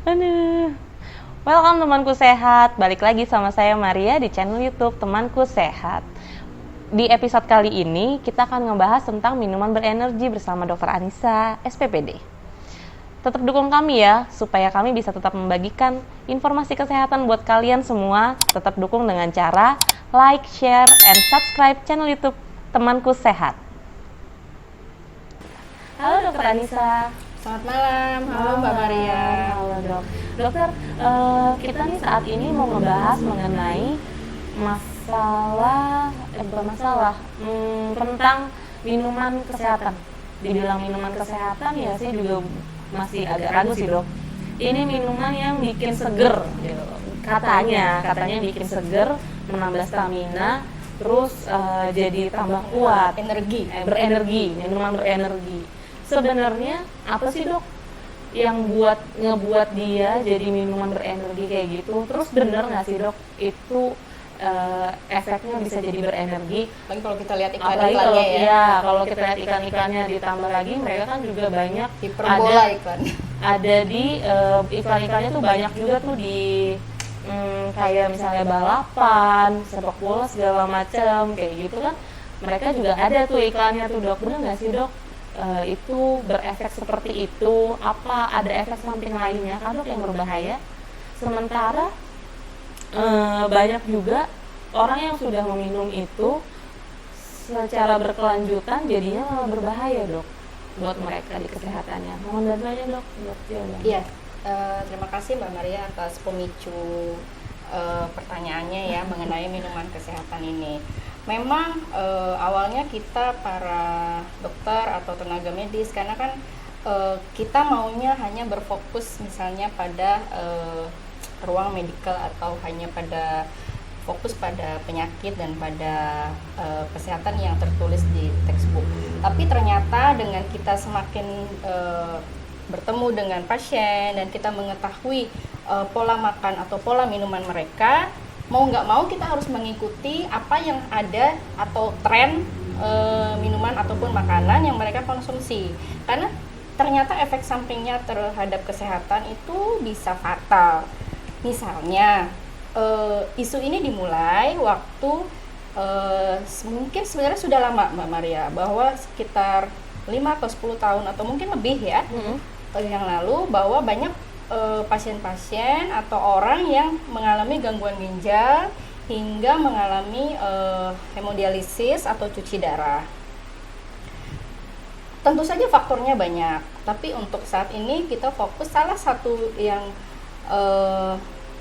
Aduh. Welcome temanku sehat. Balik lagi sama saya Maria di channel YouTube Temanku Sehat. Di episode kali ini kita akan ngebahas tentang minuman berenergi bersama Dr. Anissa, SPPD. Tetap dukung kami ya, supaya kami bisa tetap membagikan informasi kesehatan buat kalian semua. Tetap dukung dengan cara like, share, and subscribe channel YouTube Temanku Sehat. Halo Dr. Anissa. Selamat malam, halo Mbak Maria. Halo dok. Dokter, kita nih saat ini mau ngebahas mengenai tentang minuman kesehatan. Dibilang minuman kesehatan ya sih juga masih agak ragu sih dok. Ini minuman yang bikin seger, gitu. katanya bikin seger, menambah stamina, terus jadi tambah kuat, minuman berenergi. Sebenarnya apa sih dok yang ngebuat dia jadi minuman berenergi kayak gitu? Terus bener nggak sih dok itu efeknya bisa jadi berenergi? Apalagi kalau kita lihat iklan-iklannya kalau kita lihat iklan-iklannya, ditambah lagi mereka kan juga banyak hiperbola iklan. Ada di iklan-iklannya tuh banyak juga tuh di kayak misalnya balapan, sepak bola segala macam kayak gitu kan. Mereka juga ada tuh iklannya tuh dok. Bener nggak sih dok? Itu berefek seperti itu? Apa ada efek samping lainnya kan dok yang berbahaya? Sementara banyak juga orang yang sudah meminum itu secara berkelanjutan jadinya malah berbahaya dok buat mereka di kesehatannya. Mohon bantuannya dok. Iya, terima kasih Mbak Maria atas pemicu pertanyaannya ya mengenai minuman kesehatan ini. Memang awalnya kita para dokter atau tenaga medis, karena kan kita maunya hanya berfokus misalnya pada ruang medikal atau hanya pada fokus pada penyakit dan pada kesehatan yang tertulis di textbook. Tapi ternyata dengan kita semakin bertemu dengan pasien dan kita mengetahui pola makan atau pola minuman mereka, mau nggak mau kita harus mengikuti apa yang ada atau tren minuman ataupun makanan yang mereka konsumsi, karena ternyata efek sampingnya terhadap kesehatan itu bisa fatal. Misalnya isu ini dimulai waktu mungkin sebenarnya sudah lama Mbak Maria, bahwa sekitar 5 atau 10 tahun atau mungkin lebih ya yang lalu, bahwa banyak pasien-pasien atau orang yang mengalami gangguan ginjal hingga mengalami hemodialisis atau cuci darah. Tentu saja faktornya banyak, tapi untuk saat ini kita fokus salah satu yang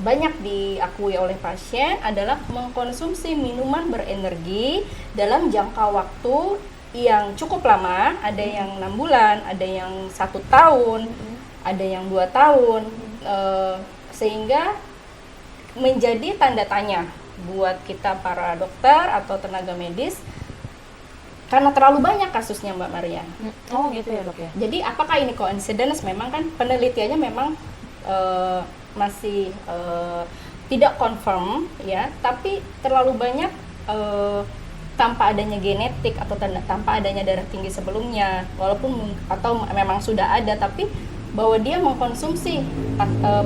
banyak diakui oleh pasien adalah mengkonsumsi minuman berenergi dalam jangka waktu yang cukup lama. Ada yang 6 bulan, ada yang 1 tahun, ada yang 2 tahun, sehingga menjadi tanda tanya buat kita para dokter atau tenaga medis karena terlalu banyak kasusnya Mbak Maria. Oh gitu ya dok ya. Jadi apakah ini coincidence? Memang kan penelitiannya memang masih tidak confirm ya, tapi terlalu banyak tanpa adanya genetik atau tanpa adanya darah tinggi sebelumnya, walaupun atau memang sudah ada, tapi bahwa dia mengkonsumsi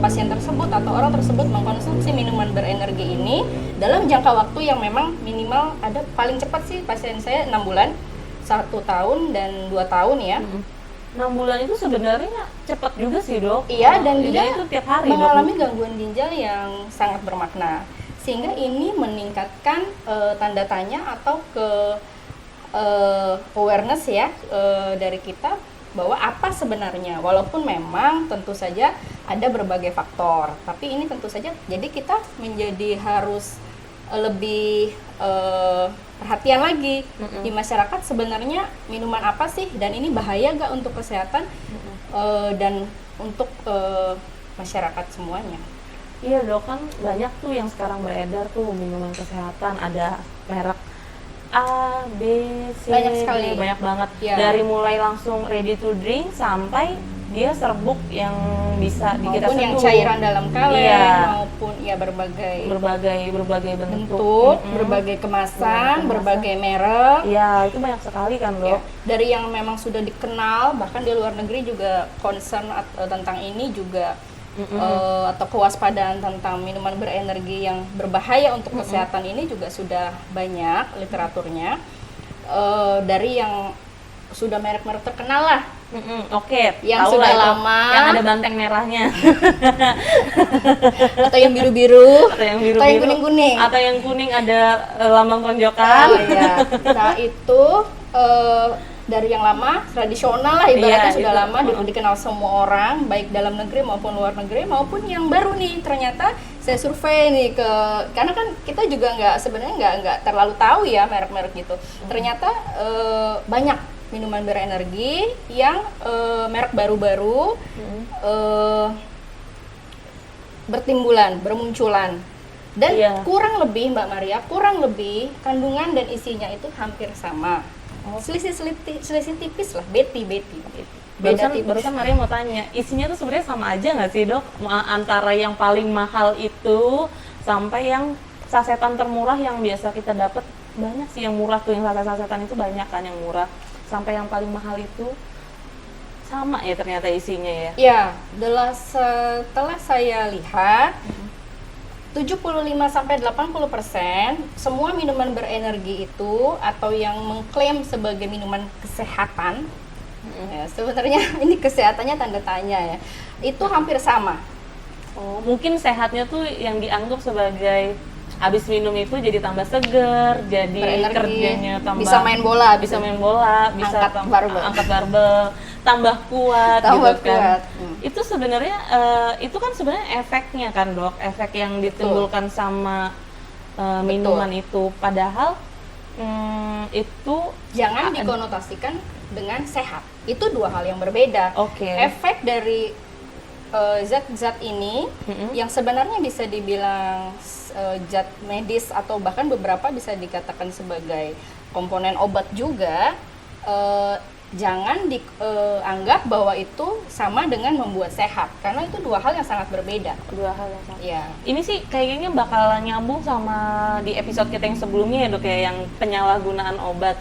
pasien tersebut atau orang tersebut mengkonsumsi minuman berenergi ini dalam jangka waktu yang memang minimal, ada paling cepat sih pasien saya 6 bulan, 1 tahun dan 2 tahun ya. 6 bulan itu sebenarnya cepat juga sih dok. Iya, dan dia itu tiap hari mengalami gangguan ginjal yang sangat bermakna, sehingga ini meningkatkan tanda tanya atau awareness ya dari kita bahwa apa sebenarnya, walaupun memang tentu saja ada berbagai faktor, tapi ini tentu saja jadi kita menjadi harus lebih perhatian lagi di masyarakat, sebenarnya minuman apa sih dan ini bahaya gak untuk kesehatan dan untuk masyarakat semuanya. Iya dok, kan banyak tuh yang sekarang beredar tuh minuman kesehatan, ada merek A, B, C, banyak sekali, banyak banget ya. Dari mulai langsung ready to drink sampai dia serbuk yang bisa kita maupun yang cairan dalam kaleng, maupun ya berbagai bentuk, berbagai kemasan, berbagai merek. Ya, itu banyak sekali kan loh. Ya, dari yang memang sudah dikenal, bahkan di luar negeri juga concern tentang ini juga atau kewaspadaan tentang minuman berenergi yang berbahaya untuk kesehatan ini juga sudah banyak literaturnya, dari yang sudah merek-merek terkenal lah. Oke, Yang tahu sudah lah itu. lama. Yang ada banteng merahnya. Atau yang biru-biru, Atau yang biru-biru. atau yang kuning-kuning. Atau yang kuning ada lambang tonjokan. Oh iya. Nah itu dari yang lama, tradisional lah ibaratnya, Iya, sudah itu. lama dikenal semua orang, baik dalam negeri maupun luar negeri, maupun yang baru nih. Ternyata saya survei nih karena kan kita juga sebenarnya nggak terlalu tahu ya merek-merek gitu. Ternyata banyak minuman berenergi yang merek baru-baru bermunculan. Dan Iya. kurang lebih Mbak Maria, kandungan dan isinya itu hampir sama. Selisih tipis lah, beti. Beda tipis. Barusan Maria mau tanya, isinya tuh sebenarnya sama aja nggak sih dok? Antara yang paling mahal itu sampai yang sasetan termurah yang biasa kita dapat, banyak sih yang murah tuh, yang sasetan itu banyak kan yang murah. Sampai yang paling mahal itu sama ya ternyata isinya ya? Ya, setelah saya lihat 75-80% semua minuman berenergi itu atau yang mengklaim sebagai minuman kesehatan, ya, sebenarnya ini kesehatannya tanda tanya ya, itu hampir sama. Oh, mungkin sehatnya tuh yang dianggap sebagai habis minum itu jadi tambah seger, jadi Berenergi, kerjanya tambah bisa main bola, bisa main bola, bisa Angkat barbel. tambah kuat Tambah gitu kan. kuat. Itu sebenarnya itu kan sebenarnya efeknya kan dok, efek yang ditimbulkan sama minuman itu. Padahal itu Jangan dikonotasikan dengan sehat. Itu dua hal yang berbeda. Oke. Efek dari zat-zat ini yang sebenarnya bisa dibilang zat medis atau bahkan beberapa bisa dikatakan sebagai komponen obat juga, jangan dianggap bahwa itu sama dengan membuat sehat, karena itu dua hal yang sangat berbeda. dua hal yang sama. Ya. Ini sih kayaknya bakal nyambung sama di episode kita yang sebelumnya ya dok ya, yang penyalahgunaan obat.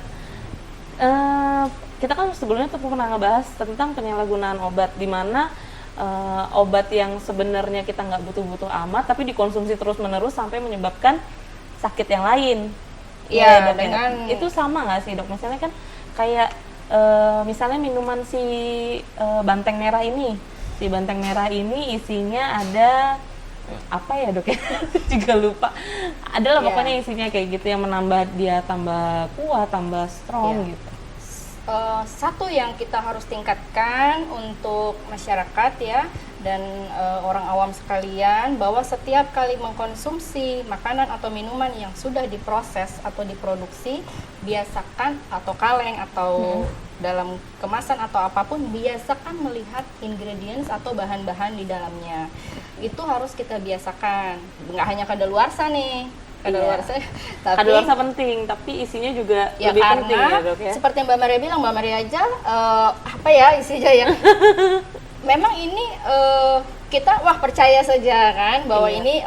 Kita kan sebelumnya tuh pernah ngebahas tentang penyalahgunaan obat, di mana obat yang sebenarnya kita nggak butuh-butuh amat tapi dikonsumsi terus-menerus sampai menyebabkan sakit yang lain. Iya, Dok, dengan itu sama nggak sih dok? Misalnya kan kayak misalnya minuman si banteng merah ini, isinya ada apa ya dok ya? Juga lupa. Ada lah pokoknya isinya kayak gitu yang menambah dia tambah kuat, tambah strong gitu. Satu yang kita harus tingkatkan untuk masyarakat ya, dan orang awam sekalian, bahwa setiap kali mengkonsumsi makanan atau minuman yang sudah diproses atau diproduksi, biasakan, atau kaleng atau dalam kemasan atau apapun, biasakan melihat ingredients atau bahan-bahan di dalamnya. Itu harus kita biasakan, nggak hanya kadaluarsa nih, kadaluarsa, tapi Kadaluarsa penting, tapi isinya juga ya lebih karena penting ya dok ya. seperti yang Mbak Maria bilang, Mbak Maria aja apa ya isinya ya, memang ini kita percaya saja kan bahwa ini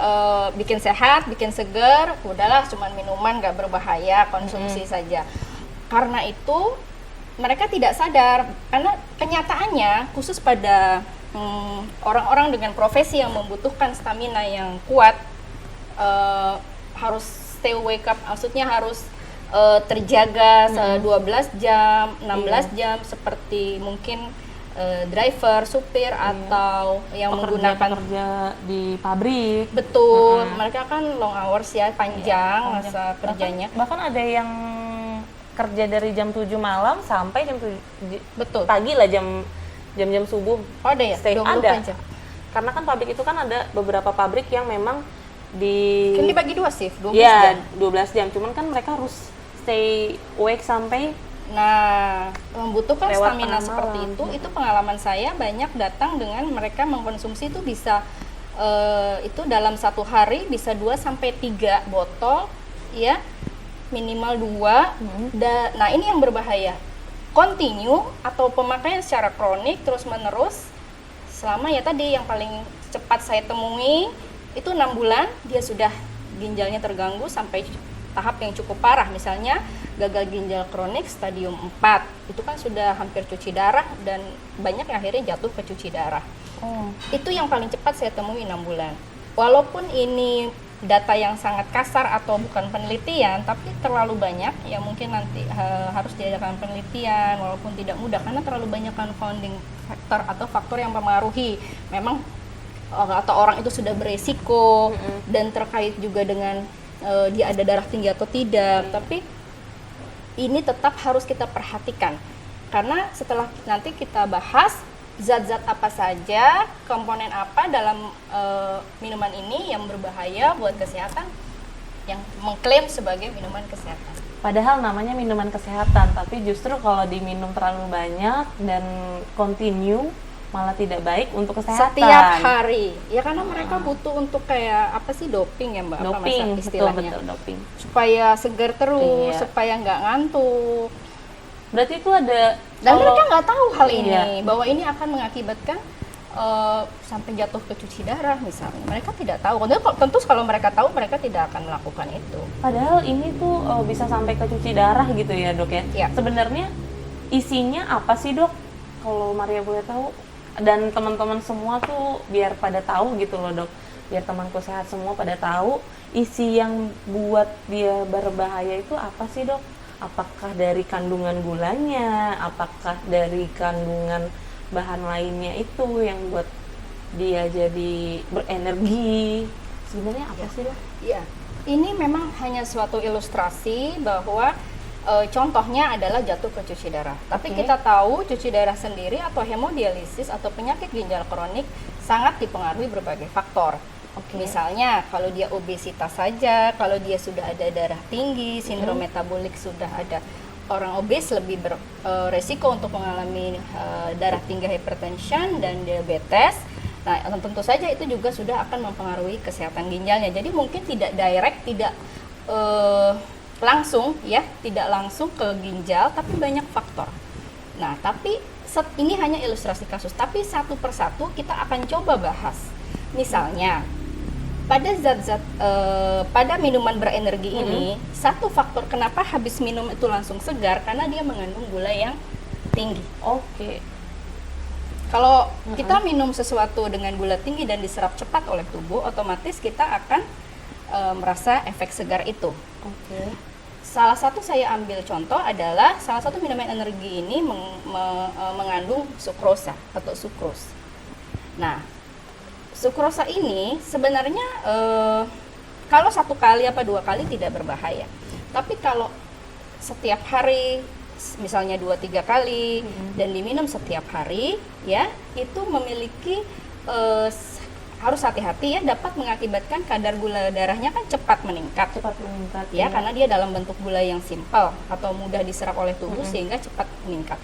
bikin sehat, bikin seger, udahlah cuman minuman nggak berbahaya, konsumsi saja. Karena itu mereka tidak sadar, karena kenyataannya khusus pada orang-orang dengan profesi yang membutuhkan stamina yang kuat, harus stay wake up, maksudnya harus terjaga 12 jam, 16 jam, seperti mungkin driver, supir, atau yang menggunakan pekerja di pabrik. betul, mereka kan long hours ya, panjang masa kerjanya. Bahkan ada yang kerja dari jam 7 malam sampai jam 7 Betul. pagi lah, jam subuh. Oh, ada ya? Stay 24 ada. jam. Karena kan pabrik itu kan ada beberapa pabrik yang memang Kan dibagi 2 shift, 12 ya, jam. 12 jam. Cuman kan mereka harus stay awake sampai Nah, membutuhkan lewat stamina tengah seperti malam. itu pengalaman saya banyak datang dengan mereka mengkonsumsi itu bisa itu dalam satu hari bisa 2-3 botol ya, minimal 2. Nah, ini yang berbahaya. Continue atau pemakaian secara kronik terus menerus selama ya tadi yang paling cepat saya temui itu 6 bulan, dia sudah ginjalnya terganggu sampai tahap yang cukup parah, misalnya gagal ginjal kronik stadium 4, itu kan sudah hampir cuci darah dan banyak yang akhirnya jatuh ke cuci darah. Oh. Itu yang paling cepat saya temui 6 bulan. Walaupun ini data yang sangat kasar atau bukan penelitian, tapi terlalu banyak yang mungkin nanti harus diadakan penelitian walaupun tidak mudah karena terlalu banyak confounding factor atau faktor yang mempengaruhi. Memang atau orang itu sudah beresiko dan terkait juga dengan dia ada darah tinggi atau tidak, tapi ini tetap harus kita perhatikan karena setelah nanti kita bahas zat-zat apa saja, komponen apa dalam minuman ini yang berbahaya buat kesehatan, yang mengklaim sebagai minuman kesehatan. Padahal namanya minuman kesehatan, tapi justru kalau diminum terlalu banyak dan continue malah tidak baik untuk kesehatan. Setiap hari, ya karena mereka butuh untuk kayak apa sih doping ya Mbak? Doping, apa istilahnya? betul doping. Supaya segar terus, Iya. supaya nggak ngantuk. Berarti itu ada Dan mereka nggak tahu hal ini, Iya. bahwa ini akan mengakibatkan sampai jatuh ke cuci darah misalnya. Mereka tidak tahu. Tentu kalau mereka tahu, mereka tidak akan melakukan itu. Padahal ini tuh bisa sampai ke cuci darah gitu ya dok ya. Iya. Sebenarnya isinya apa sih dok? Kalau Maria boleh tahu dan teman-teman semua tuh biar pada tahu gitu loh dok. Biar temanku sehat semua pada tahu isi yang buat dia berbahaya itu apa sih dok? Apakah dari kandungan gulanya? Apakah dari kandungan bahan lainnya itu yang buat dia jadi berenergi? Sebenarnya apa sih dok? Iya, ini memang hanya suatu ilustrasi bahwa contohnya adalah jatuh ke cuci darah. Tapi Oke. kita tahu cuci darah sendiri atau hemodialisis atau penyakit ginjal kronik sangat dipengaruhi berbagai faktor. Oke. Misalnya kalau dia obesitas saja, kalau dia sudah ada darah tinggi, sindrom metabolik sudah ada, orang obes lebih beresiko untuk mengalami darah tinggi, hypertension dan diabetes. Nah, tentu saja itu juga sudah akan mempengaruhi kesehatan ginjalnya. Jadi mungkin tidak direct, tidak langsung ya, tidak langsung ke ginjal, tapi banyak faktor. Nah, tapi ini hanya ilustrasi kasus, tapi satu persatu kita akan coba bahas. Misalnya pada zat-zat pada minuman berenergi ini, satu faktor kenapa habis minum itu langsung segar karena dia mengandung gula yang tinggi. Oke. Kalau kita minum sesuatu dengan gula tinggi dan diserap cepat oleh tubuh, otomatis kita akan merasa efek segar itu. Oke. Salah satu saya ambil contoh adalah salah satu minuman energi ini mengandung sukrosa atau sukrose. Nah, sukrosa ini sebenarnya kalau 1 kali apa 2 kali tidak berbahaya. Tapi kalau setiap hari, misalnya 2-3 kali dan diminum setiap hari, ya itu memiliki harus hati-hati ya, dapat mengakibatkan kadar gula darahnya kan cepat meningkat. Cepat meningkat Ya, karena dia dalam bentuk gula yang simpel atau mudah diserap oleh tubuh sehingga cepat meningkat.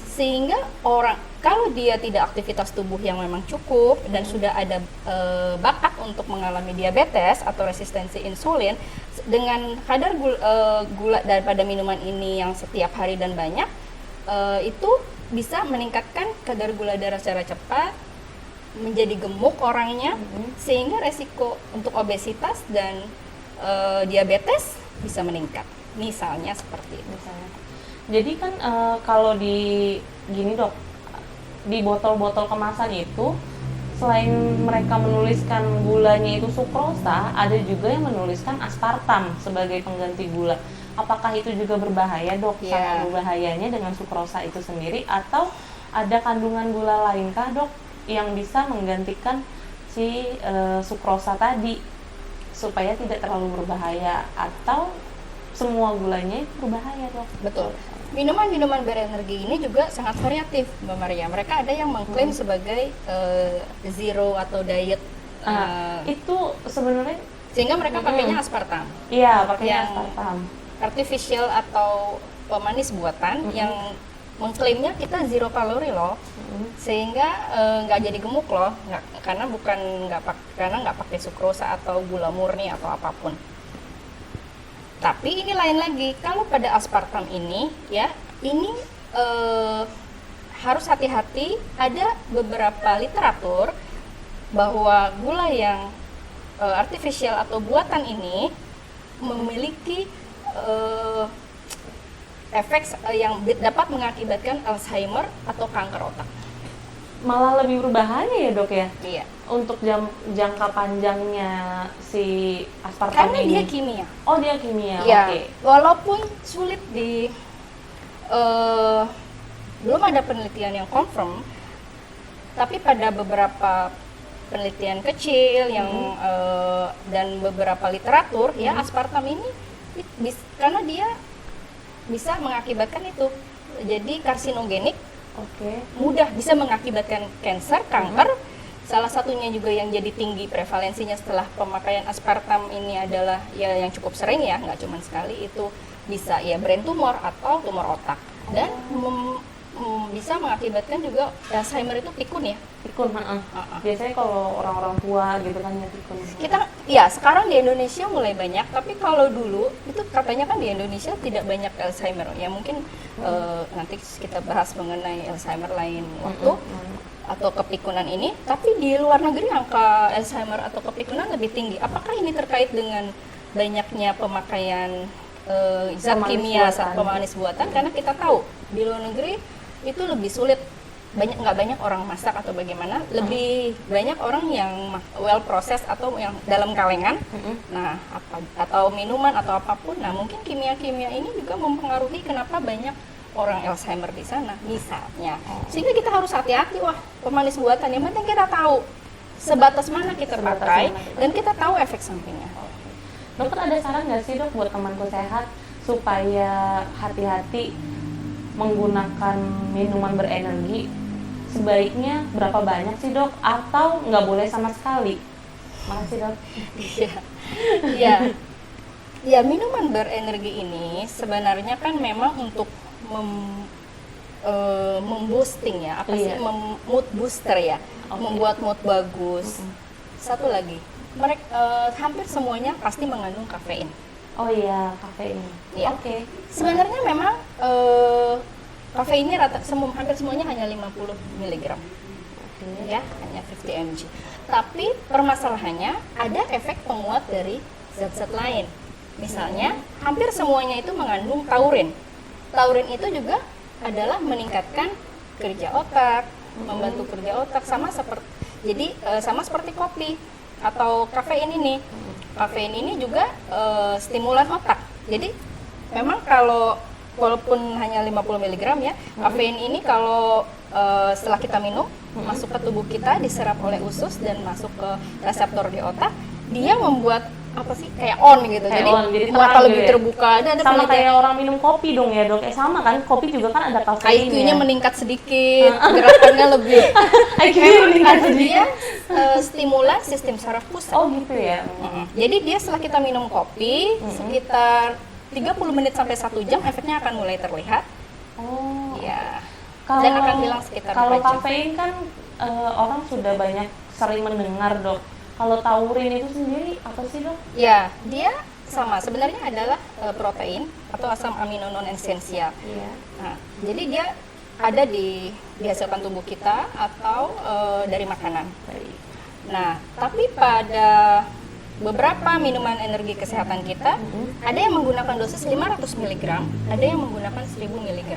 Sehingga orang kalau dia tidak aktivitas tubuh yang memang cukup dan sudah ada bakat untuk mengalami diabetes atau resistensi insulin, dengan kadar gula daripada minuman ini yang setiap hari dan banyak, itu bisa meningkatkan kadar gula darah secara cepat, menjadi gemuk orangnya, sehingga resiko untuk obesitas dan diabetes bisa meningkat. Misalnya seperti itu. misalnya. Jadi kan kalau di gini dok, di botol-botol kemasan itu selain mereka menuliskan gulanya itu sukrosa, ada juga yang menuliskan aspartam sebagai pengganti gula. Apakah itu juga berbahaya dok? Iya. Sama berbahayanya dengan sukrosa itu sendiri, atau ada kandungan gula lainkah dok yang bisa menggantikan si sukrosa tadi supaya tidak terlalu berbahaya, atau semua gulanya itu berbahaya dok? Betul. Minuman-minuman berenergi ini juga sangat variatif, Mbak Maria. Mereka ada yang mengklaim sebagai zero atau diet, Itu sebenarnya sehingga mereka pakainya aspartam. iya pakainya Yang aspartam. Artificial atau pemanis buatan yang mengklaimnya kita zero kalori loh, sehingga nggak jadi gemuk loh, karena nggak pakai sukrosa atau gula murni atau apapun. Tapi ini lain lagi, kalau pada aspartam ini ya, ini harus hati-hati. Ada beberapa literatur bahwa gula yang artificial atau buatan ini memiliki efek yang dapat mengakibatkan Alzheimer atau kanker otak. malah lebih berbahaya ya dok ya Iya. untuk jangka panjangnya si aspartam Karena ini. dia kimia. Oh dia kimia, Ya, oke. walaupun sulit belum ada penelitian yang confirm, tapi pada beberapa penelitian kecil yang dan beberapa literatur ya aspartam ini karena dia bisa mengakibatkan itu jadi karsinogenik, mudah bisa mengakibatkan kanker. Salah satunya juga yang jadi tinggi prevalensinya setelah pemakaian aspartam ini adalah ya yang cukup sering ya, nggak cuma sekali, itu bisa ya brain tumor atau tumor otak dan bisa mengakibatkan juga Alzheimer itu pikun ya. Pikun, biasanya kalau orang-orang tua gitu kan ya pikun. Kita ya sekarang di Indonesia mulai banyak, tapi kalau dulu itu katanya kan di Indonesia tidak banyak Alzheimer ya, mungkin nanti kita bahas mengenai Alzheimer lain waktu atau kepikunan ini, tapi di luar negeri angka Alzheimer atau kepikunan lebih tinggi. Apakah ini terkait dengan banyaknya pemakaian zat kimia pemanis buatan? Karena kita tahu di luar negeri itu lebih sulit, nggak banyak orang masak atau bagaimana, lebih banyak orang yang well process atau yang dalam kalengan, nah atau minuman atau apapun. Nah mungkin kimia-kimia ini juga mempengaruhi kenapa banyak orang Alzheimer di sana misalnya. Sehingga kita harus hati-hati, wah pemanis buatan yang penting kita tahu sebatas mana kita pakai dan kita tahu efek sampingnya. Dokter ada saran nggak sih dok buat temanku sehat supaya hati-hati menggunakan minuman berenergi? Sebaiknya berapa banyak sih dok? Atau nggak boleh sama sekali? Makasih dok. Iya. Ya minuman berenergi ini sebenarnya kan memang untuk memboosting ya, mood booster ya, membuat mood bagus. Satu lagi, mereka hampir semuanya pasti mengandung kafein. Oh iya, kafein. Ya. Oke. Sebenarnya memang kafeinnya hampir semuanya hanya 50 mg. Ya, hanya 50 mg. Tapi permasalahannya ada efek penguat dari zat-zat lain. Misalnya, hampir semuanya itu mengandung taurin. Taurin itu juga adalah meningkatkan kerja otak, membantu kerja otak, sama seperti kopi atau kafein ini. Kafein ini juga stimulan otak. Jadi memang kalau walaupun hanya 50 mg ya, kafein ini kalau setelah kita minum masuk ke tubuh kita, diserap oleh usus dan masuk ke reseptor di otak, dia membuat apa sih kayak on gitu, jadi mata lebih terbuka. Dan sama kayak orang minum kopi dong ya dok, sama kan kopi juga kan ada kafein. IQ-nya meningkat sedikit, gerakannya lebih IQ-nya meningkat sedikit. Dia stimulan sistem saraf pusat. Oh gitu ya. Jadi dia setelah kita minum kopi sekitar 30 menit sampai 1 jam efeknya akan mulai terlihat. Oh ya. Dan akan hilang sekitar 4 jam. Kalau kafein kan orang sudah banyak sering mendengar dok. Kalau taurin itu sendiri apa sih dok? Ya, dia sama. Sebenarnya adalah protein atau asam amino non esensial. Iya. Nah, jadi dia ada dihasilkan tubuh kita atau dari makanan. Nah, tapi pada beberapa minuman energi kesehatan kita, ada yang menggunakan dosis 500 mg, ada yang menggunakan 1000 mg.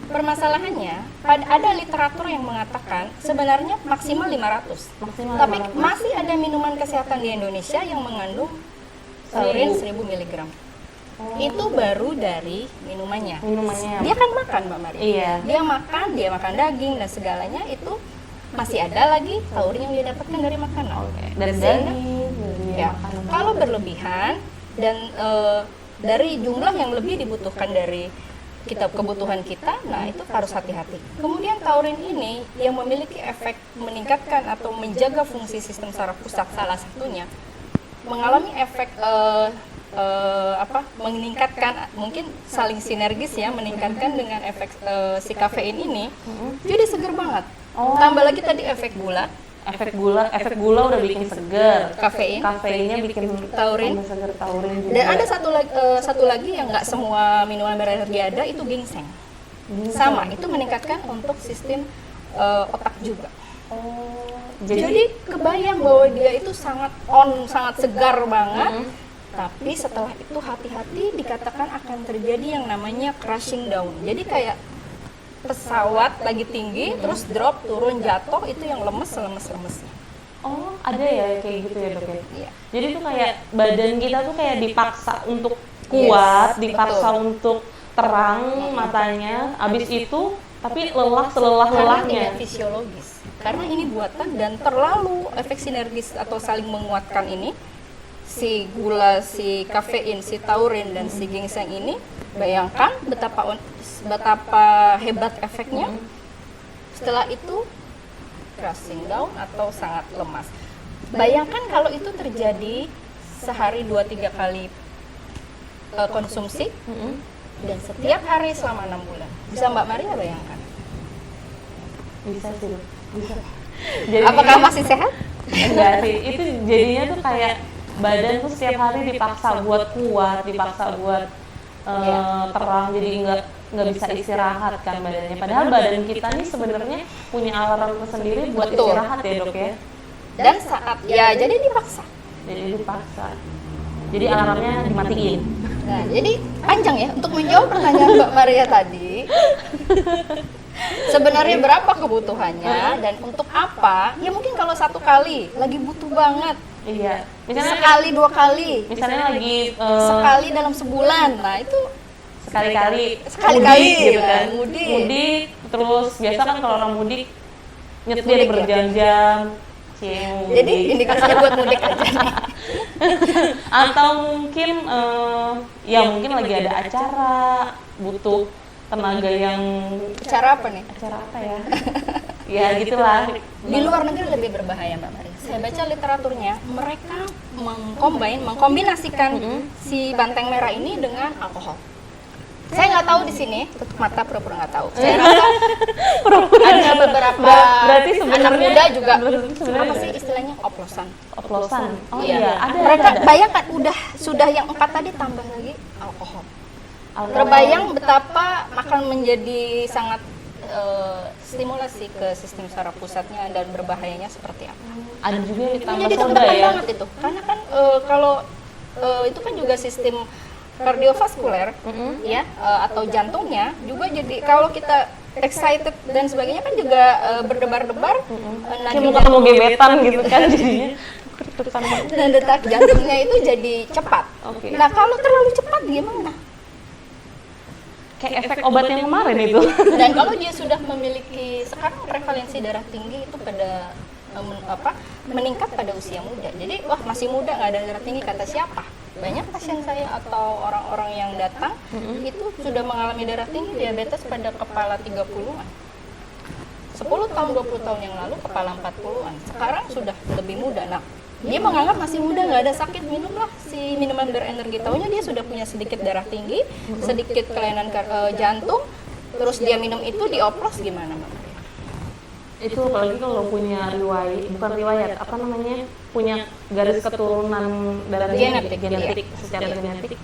Permasalahannya, ada literatur yang mengatakan sebenarnya maksimal 500. Tapi masih ada minuman kesehatan di Indonesia yang mengandung taurin 1000 mg. Itu baru dari minumannya. Dia kan makan, Mbak Maria. Iya. Dia makan daging dan segalanya, itu masih ada lagi taurin yang dia dapatkan dari makanan. Dari daging, ya. Kalau berlebihan dan dari jumlah yang lebih dibutuhkan dari kebutuhan kita, nah itu harus hati-hati. Kemudian taurin ini yang memiliki efek meningkatkan atau menjaga fungsi sistem saraf pusat, salah satunya mengalami efek meningkatkan, mungkin saling sinergis ya, meningkatkan dengan efek si kafein ini, jadi seger banget. Tambah lagi tadi efek gula udah bikin seger. Kafeinnya bikin taurin. Juga. Dan ada satu lagi yang nggak semua minuman berenergi ada, itu ginseng. Sama, itu meningkatkan untuk sistem otak juga. Jadi kebayang bahwa dia itu sangat segar banget. Tapi setelah itu hati-hati, dikatakan akan terjadi yang namanya crashing down. Jadi kayak pesawat lagi tinggi, terus drop, turun, jatuh, itu yang lemes-lemesnya. Oh, ada ya kayak gitu ya dok ya? Iya. Jadi tuh kayak badan kita tuh kayak dipaksa untuk kuat, dipaksa betul. untuk terang matanya, abis itu tapi lelah Karena selelah-lelahnya. tidak fisiologis. Karena ini buatan dan terlalu efek sinergis atau saling menguatkan ini, si gula, si kafein, si taurin, dan si ginseng ini, bayangkan betapa hebat efeknya. Setelah itu crashing down atau sangat lemas. Bayangkan kalau itu terjadi sehari 2-3 kali konsumsi dan setiap hari selama 6 bulan. Bisa Mbak Maria bayangkan? Bisa sih dok, bisa. Apakah masih sehat? Enggak sih, itu jadinya tuh kayak badan tuh setiap hari dipaksa buat kuat, dipaksa buat terang, jadi nggak bisa istirahat kan badannya. Padahal badan kita nih sebenarnya punya alarm tersendiri buat Betul. istirahat ya dok ya. Dan saat ya jadi dipaksa. Jadi dipaksa. Jadi alarmnya dimatiin. Nah, jadi panjang ya untuk menjawab pertanyaan Mbak Maria tadi. Sebenarnya berapa kebutuhannya dan untuk apa? Ya mungkin kalau satu kali lagi butuh banget. Iya. Misalnya Sekali 2 kali. misalnya lagi Sekali dalam sebulan. Nah, itu sekali-kali Sekali-kali, mudik gitu kan. mudik. Mudik terus biasa kan kalau orang mudik nyetir ya? berjam-jam. Cie, mudik. Jadi indikasinya buat mudik aja nih. Atau mungkin ya mungkin lagi ada acara butuh tenaga yang Cara apa nih? acara apa ya? Ya gitulah. Di luar negeri lebih berbahaya Mbak Maria. Saya baca literaturnya, mereka mengkombinasikan si banteng merah ini dengan alkohol. Saya nggak tahu di sini, tutup mata pura-pura nggak tahu. Saya rasa ada beberapa Berarti anak sebenarnya muda juga sebenarnya apa sih istilahnya oplosan. oplosan. Oh Iya. iya, ada. Mereka ada. bayangkan sudah yang 4 tadi tambah lagi alkohol. Alkohol. Terbayang betapa akan menjadi sangat stimulasi ke sistem saraf pusatnya dan berbahayanya seperti apa. Ada juga yang Itu ditambah jadi soda deg-degan ya. banget itu. Karena kan kalau itu kan juga sistem kardiovaskuler ya atau jantungnya juga jadi kalau kita excited dan sebagainya kan juga berdebar-debar Kayak mau ketemu gebetan gitu kan jadinya. dan detak jantungnya itu jadi cepat. Oke. Nah, kalau terlalu cepat gimana? Kayak efek obat yang kemarin itu. Dan kalau dia sudah memiliki sekarang prevalensi darah tinggi itu pada meningkat pada usia muda. Jadi wah masih muda nggak ada darah tinggi kata siapa? Banyak pasien saya atau orang-orang yang datang itu sudah mengalami darah tinggi diabetes pada kepala 30-an. 10 tahun 20 tahun yang lalu kepala 40-an. Sekarang sudah lebih muda. Nah, dia menganggap masih muda nggak ada sakit, minumlah si minuman berenergi. Taunya dia sudah punya sedikit darah tinggi, sedikit kelainan jantung, terus dia minum itu dioplos gimana Mbak Maria? Itu apalagi kalau punya bukan riwayat, apa namanya? Punya garis keturunan darah Genetik, genetik secara genetik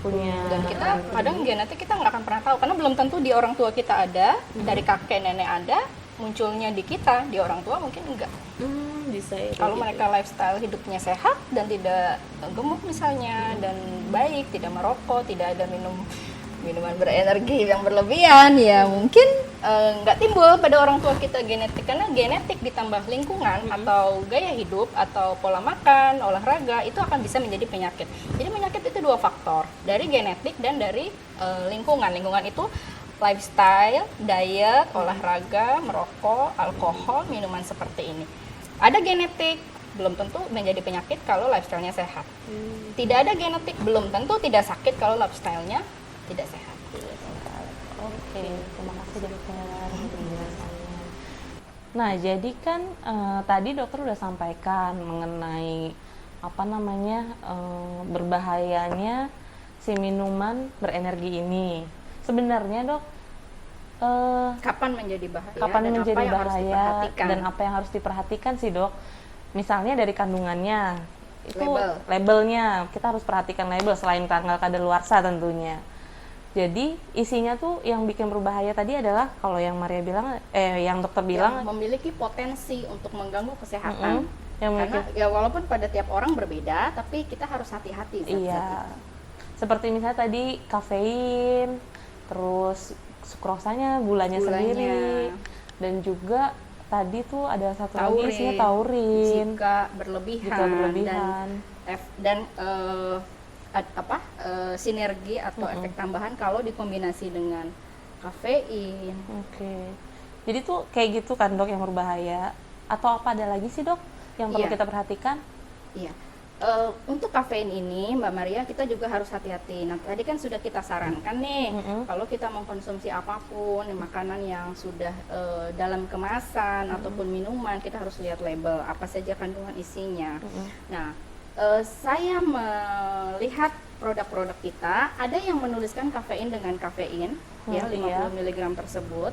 punya. Dan kita kadang genetik kita nggak akan pernah tahu karena belum tentu di orang tua kita ada, dari kakek nenek ada, munculnya di kita, di orang tua mungkin enggak. Bisa ya. Kalau mereka lifestyle hidupnya sehat dan tidak gemuk misalnya dan baik, tidak merokok, tidak ada minuman berenergi yang berlebihan, ya mungkin nggak timbul pada orang tua kita genetik karena genetik ditambah lingkungan atau gaya hidup atau pola makan, olahraga itu akan bisa menjadi penyakit. Jadi penyakit itu 2 faktor, dari genetik dan dari lingkungan. Lingkungan itu lifestyle, diet, olahraga, merokok, alkohol, minuman seperti ini. Ada genetik, belum tentu menjadi penyakit kalau lifestyle-nya sehat. Tidak ada genetik, belum tentu tidak sakit kalau lifestyle-nya tidak sehat. Oke, terima kasih dokter penjelasannya. Nah, jadi kan tadi dokter udah sampaikan mengenai apa namanya berbahayanya si minuman berenergi ini. Sebenarnya dok, Kapan menjadi bahaya? kapan dan menjadi apa yang harus bahaya diperhatikan? dan apa yang harus diperhatikan sih dok? Misalnya dari kandungannya, itu labelnya kita harus perhatikan label selain tanggal kadaluarsa tentunya. Jadi isinya tuh yang bikin berbahaya tadi adalah kalau yang Maria bilang, yang dokter bilang memiliki potensi untuk mengganggu kesehatan. yang Karena ya walaupun pada tiap orang berbeda, tapi kita harus hati-hati. iya, seperti misalnya tadi kafein, terus sukrosanya, gulanya sendiri, dan juga tadi tuh ada satu lagi isinya taurin jika berlebihan, dan sinergi atau efek tambahan kalau dikombinasi dengan kafein. Oke. Jadi tuh kayak gitu kan dok yang berbahaya, atau apa ada lagi sih dok yang perlu kita perhatikan? Iya. Untuk kafein ini, Mbak Maria, kita juga harus hati-hati. Nah, tadi kan sudah kita sarankan nih, kalau kita mengkonsumsi apapun, makanan yang sudah dalam kemasan ataupun minuman, kita harus lihat label apa saja kandungan isinya. Nah, saya melihat produk-produk kita, ada yang menuliskan kafein dengan kafein, ya 50 mg tersebut.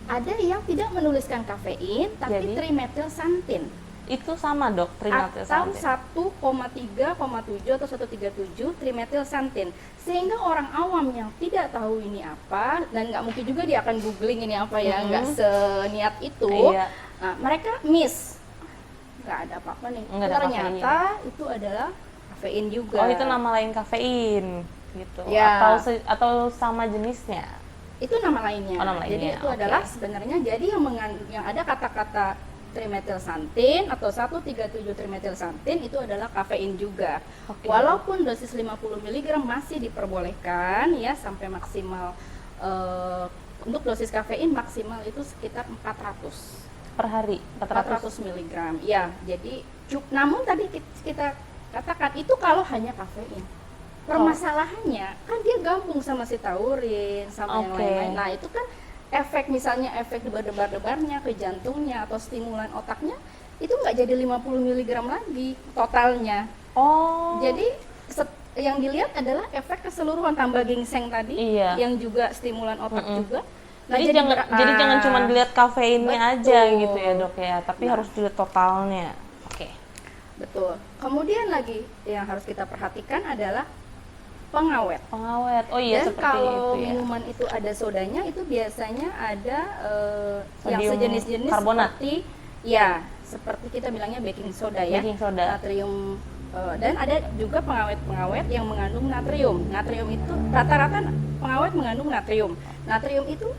Ada yang tidak menuliskan kafein, tapi trimethylxanthin. Itu sama dok, trimethylxanthin? Atau 1,3,7 atau 137 trimethylxanthin. Sehingga orang awam yang tidak tahu ini apa, dan nggak mungkin juga dia akan googling ini apa ya, nggak seniat itu, nah, mereka miss. Nggak ada apa-apa nih. Ternyata itu adalah kafein juga. Oh, itu nama lain kafein gitu? Ya. Atau sama jenisnya? Itu nama lainnya. Oh, nama lainnya. Jadi itu adalah sebenarnya yang ada kata-kata trimethylxanthin atau 137 trimethylxanthin itu adalah kafein juga. Walaupun dosis 50 mg masih diperbolehkan ya sampai maksimal untuk dosis kafein maksimal itu sekitar 400 per hari. 400 mg. Ya, jadi namun tadi kita katakan itu kalau hanya kafein. Permasalahannya kan dia gabung sama si taurin sama yang lain-lain. Nah, itu kan misalnya efek debar-debarnya ke jantungnya atau stimulan otaknya itu nggak jadi 50 mg lagi totalnya. Jadi yang dilihat adalah efek keseluruhan tambah ginseng tadi yang juga stimulan otak juga. Nah, jadi jangan cuma dilihat kafeinnya aja gitu ya dok ya, tapi harus dilihat totalnya. Betul. Kemudian lagi yang harus kita perhatikan adalah pengawet. Oh iya, dan seperti kalau itu, minuman itu ada sodanya, itu biasanya ada yang sejenis-jenis seperti seperti kita bilangnya baking soda ya, natrium, dan ada juga pengawet-pengawet yang mengandung natrium. Natrium itu rata-rata pengawet mengandung natrium. Natrium itu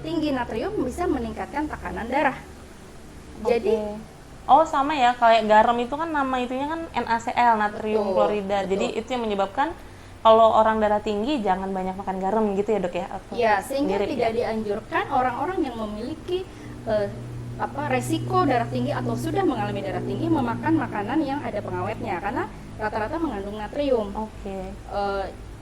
tinggi natrium bisa meningkatkan tekanan darah. Jadi sama ya, kayak garam itu kan nama itunya kan NaCl, natrium klorida. Jadi itu yang menyebabkan kalau orang darah tinggi jangan banyak makan garam gitu ya dok ya? Ya, sehingga tidak dianjurkan orang-orang yang memiliki resiko darah tinggi atau sudah mengalami darah tinggi memakan makanan yang ada pengawetnya karena rata-rata mengandung natrium.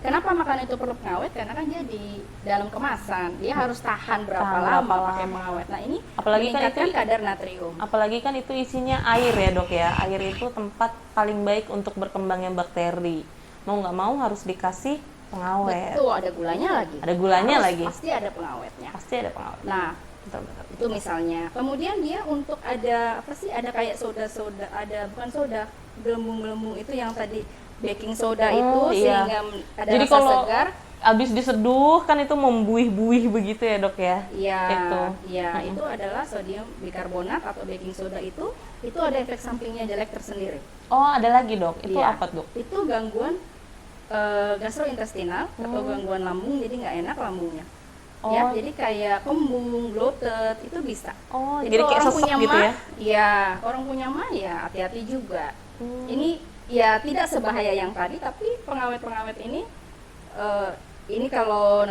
Kenapa makanan itu perlu pengawet? Karena kan dia di dalam kemasan, dia harus tahan berapa lama pakai pengawet. Nah, ini meningkatkan kadar natrium. Apalagi kan itu isinya air ya dok ya. Air itu tempat paling baik untuk berkembangnya bakteri. Mau nggak mau harus dikasih pengawet. Betul, ada gulanya lagi. Ada gulanya lagi. Pasti ada pengawetnya. Pasti ada pengawet. Nah, itu misalnya. Kemudian dia untuk ada ada kayak soda-soda, bukan soda, gelembung-gelembung itu yang tadi baking soda itu sehingga ada jadi rasa kalau segar. Abis diseduh kan itu membuih-buih begitu ya dok ya? Itu adalah sodium bikarbonat atau baking soda itu ada efek sampingnya jelek tersendiri. Ada lagi dok? Itu apa dok? Itu gangguan gastrointestinal atau gangguan lambung, jadi nggak enak lambungnya. Jadi kayak kembung, bloated itu bisa. Jadi kayak sesek gitu ya? Iya, orang punya mah ya hati-hati juga. Ini ya tidak sebahaya yang tadi, tapi pengawet-pengawet ini kalau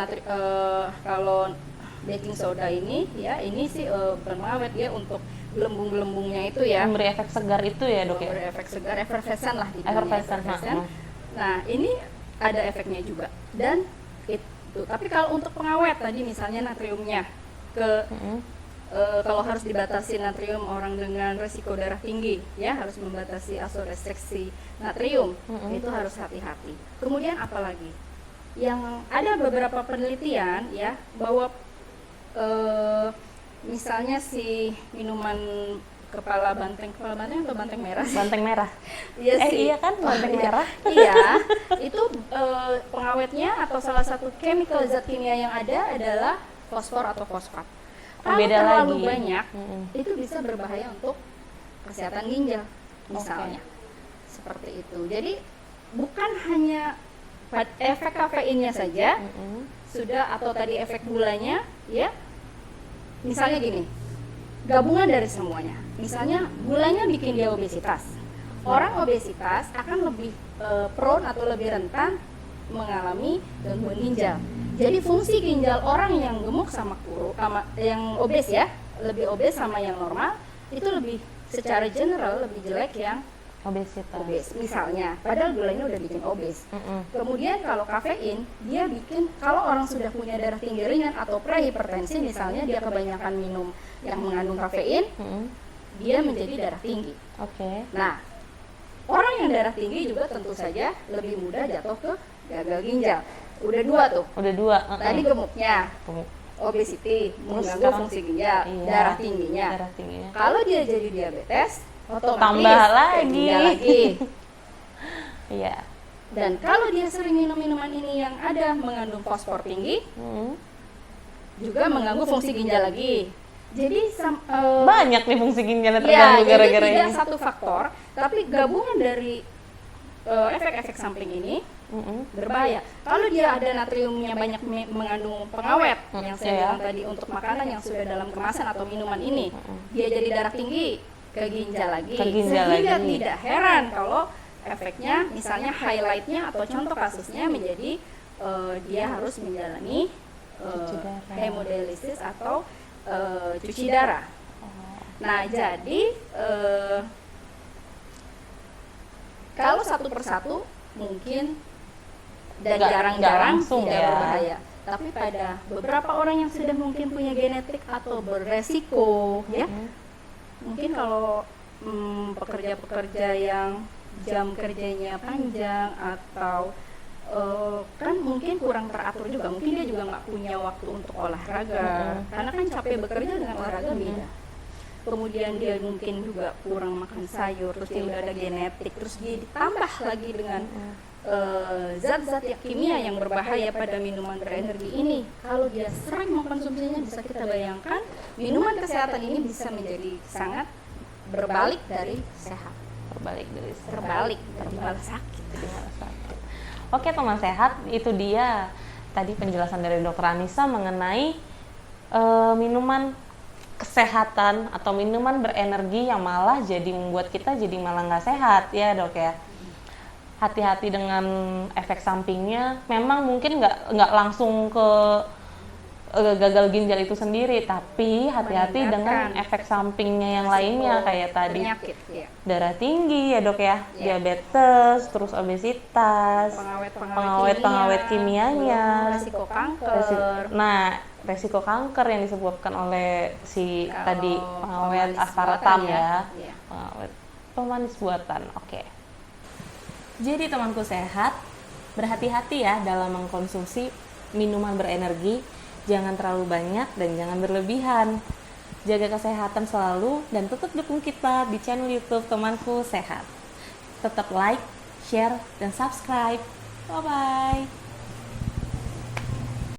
baking soda ini ini sih bukan pengawet, dia untuk gelembung-gelembungnya itu ya. Memberi efek segar itu ya dok ya? Memberi efek segar, effervescent lah di effervescent. Nah, ini ada efeknya juga. Dan tapi kalau untuk pengawet tadi misalnya natriumnya kalau harus dibatasi natrium orang dengan resiko darah tinggi ya harus membatasi atau restriksi natrium, itu harus hati-hati. Kemudian apalagi yang ada beberapa penelitian ya bahwa misalnya si minuman kepala banteng atau banteng merah? Banteng merah. Iya kan banteng merah. Iya, itu pengawetnya atau salah satu chemical zat kimia yang ada adalah fosfor atau fosfat. Kalau terlalu banyak, itu bisa berbahaya untuk kesehatan ginjal, misalnya. Seperti itu. Jadi bukan hanya efek kafeinnya saja, sudah atau tadi efek gulanya ya. Misalnya gini, gabungan dari semuanya. Misalnya gulanya bikin dia obesitas. Orang obesitas akan lebih prone atau lebih rentan mengalami gangguan ginjal. Jadi fungsi ginjal orang yang gemuk sama yang obes ya, lebih obes sama yang normal itu lebih secara general lebih jelek yang obes misalnya, padahal gulanya udah bikin obes. Kemudian kalau kafein, dia bikin, kalau orang sudah punya darah tinggi ringan atau prehipertensi misalnya, dia kebanyakan minum yang mengandung kafein, dia menjadi darah tinggi. Nah, orang yang darah tinggi juga tentu saja lebih mudah jatuh ke gagal ginjal. Udah dua. Tadi gemuknya, obesity, mengganggu fungsi ginjal, darah tingginya. Kalau dia jadi diabetes, otomatis tambah lagi. Iya. Dan kalau dia sering minum minuman ini yang ada mengandung fosfor tinggi, juga mengganggu fungsi ginjal lagi. Jadi banyak nih fungsi ginjalnya terganggu gara-gara ini. Jadi tidak satu faktor, tapi gabungan dari efek-efek samping ini berbahaya. Kalau dia ada natriumnya banyak mengandung pengawet yang saya bilang tadi untuk makanan yang sudah dalam kemasan atau minuman ini, dia jadi darah tinggi ke ginjal lagi. Sehingga tidak heran kalau efeknya misalnya highlightnya atau contoh kasusnya menjadi dia harus menjalani hemodialisis atau cuci darah. Nah, jadi kalau satu persatu mungkin dan jarang-jarang tidak berbahaya. Tapi pada beberapa orang yang sudah mungkin punya genetik atau beresiko, ya, mungkin kalau pekerja-pekerja yang jam kerjanya panjang atau kan mungkin kurang teratur juga, mungkin dia juga nggak punya waktu untuk olahraga, karena kan capek bekerja dengan olahraga beda. Kemudian dia mungkin juga kurang makan sayur, terus dia udah ada genetik, terus dia ditambah lagi dengan zat-zat kimia yang berbahaya pada minuman berenergi ini. Kalau dia sering mengkonsumsinya, bisa kita bayangkan minuman kesehatan ini bisa menjadi sangat berbalik dari sehat. Terbalik dari malah sakit. Oke teman sehat, itu dia tadi penjelasan dari Dr. Anissa mengenai minuman kesehatan atau minuman berenergi yang malah jadi membuat kita jadi malah nggak sehat ya dok ya. Hati-hati dengan efek sampingnya. Memang mungkin nggak langsung ke gagal ginjal itu sendiri, tapi hati-hati dengan efek sampingnya yang lainnya kayak tadi penyakit, darah tinggi ya dok ya, diabetes, terus obesitas, pengawet kimianya, resiko kanker. Nah, resiko kanker yang disebabkan oleh si tadi pengawet aspartam ya. Pengawet pemanis buatan. Oke. Jadi temanku sehat, berhati-hati ya dalam mengkonsumsi minuman berenergi, jangan terlalu banyak dan jangan berlebihan. Jaga kesehatan selalu dan tetap dukung kita di channel YouTube Temanku Sehat. Tetap like, share, dan subscribe. Bye-bye.